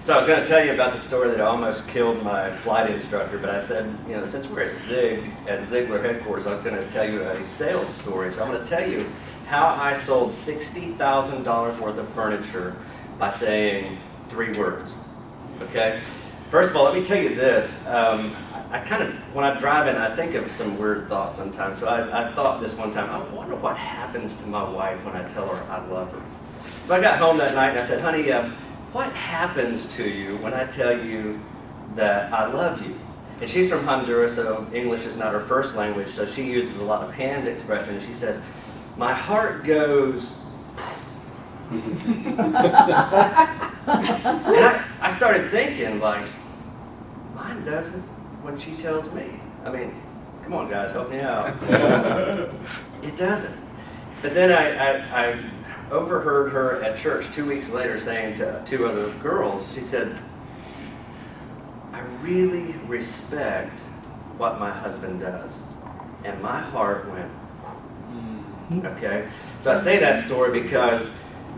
So I was going to tell you about the story that almost killed my flight instructor, but I said, since we're at Ziglar headquarters, I was going to tell you a sales story. So I'm going to tell you how I sold $60,000 worth of furniture by saying 3 words. Okay? First of all, let me tell you this. When I drive in, I think of some weird thoughts sometimes. So I thought this one time, I wonder what happens to my wife when I tell her I love her. So I got home that night and I said, honey, what happens to you when I tell you that I love you? And she's from Honduras, so English is not her first language, so she uses a lot of hand expression. She says, my heart goes... And I started thinking, like, mine doesn't when she tells me. I mean, come on guys, help me out. It doesn't. But then I overheard her at church 2 weeks later saying to 2 other girls, she said, I really respect what my husband does. And my heart went, okay? So I say that story because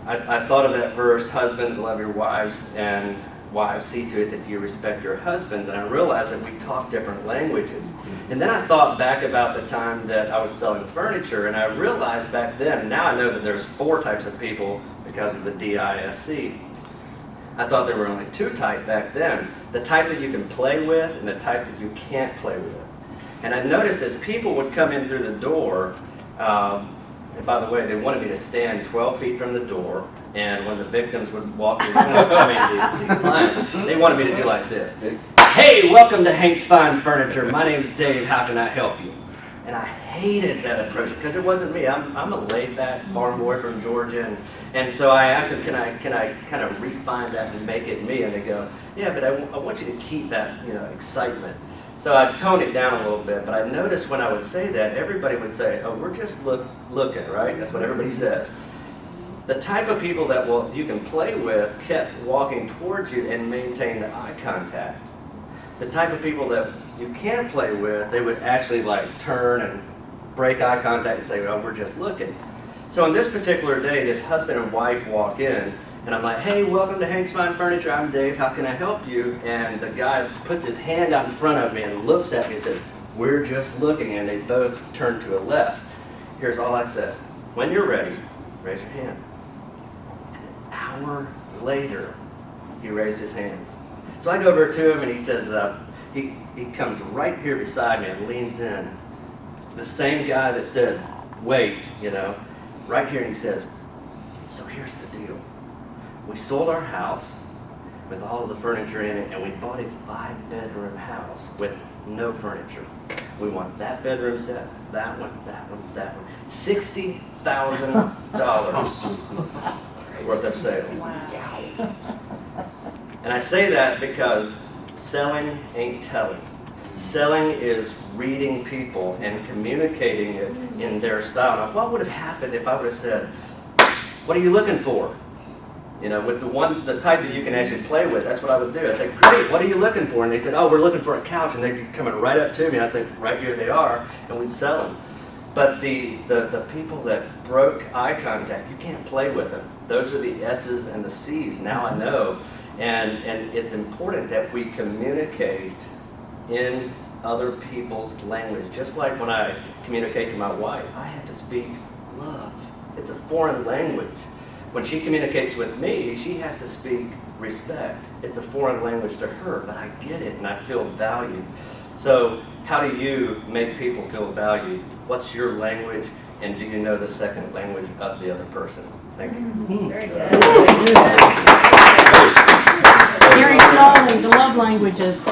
I thought of that verse, husbands, love your wives, and wives, see to it that you respect your husbands. And I realized that we talk different languages. And then I thought back about the time that I was selling furniture, and I realized back then, now I know that there's 4 types of people because of the DISC. I thought there were only 2 types back then. The type that you can play with and the type that you can't play with. And I noticed as people would come in through the door, and by the way, they wanted me to stand 12 feet from the door, and when the victims would walk in, the clients, they wanted me to do like this. Hey, welcome to Hank's Fine Furniture. My name's Dave. How can I help you? And I hated that approach because it wasn't me. I'm a laid-back farm boy from Georgia, and so I asked them, can I kind of refine that and make it me? And they go, yeah, but I want you to keep that excitement. So I toned it down a little bit, but I noticed when I would say that, everybody would say, oh, we're just looking, right? That's what everybody says. The type of people that you can play with kept walking towards you and maintain the eye contact. The type of people that you can't play with, they would actually like turn and break eye contact and say, oh, we're just looking. So on this particular day, this husband and wife walk in, and I'm like, hey, welcome to Hank's Fine Furniture. I'm Dave. How can I help you? And the guy puts his hand out in front of me and looks at me and says, we're just looking. And they both turn to a left. Here's all I said. When you're ready, raise your hand. And an hour later, he raised his hands. So I go over to him and he says, he comes right here beside me and leans in. The same guy that said, wait, right here, and he says, so here's the deal. We sold our house with all of the furniture in it, and we bought a 5-bedroom house with no furniture. We want that bedroom set, that one, that one, that one. $60,000 worth of sale. Wow. And I say that because selling ain't telling. Selling is reading people and communicating it in their style. Now, what would have happened if I would have said, what are you looking for? With the type that you can actually play with, that's what I would do. I'd say, great, what are you looking for? And they said, oh, we're looking for a couch. And they'd be coming right up to me. I'd say, right here they are. And we'd sell them. But the people that broke eye contact, you can't play with them. Those are the S's and the C's. Now I know. And it's important that we communicate in other people's language. Just like when I communicate to my wife, I have to speak love. It's a foreign language. When she communicates with me, she has to speak respect. It's a foreign language to her, but I get it and I feel valued. So how do you make people feel valued? What's your language, and do you know the second language of the other person? Thank you. Very good. Very slowly, the love languages.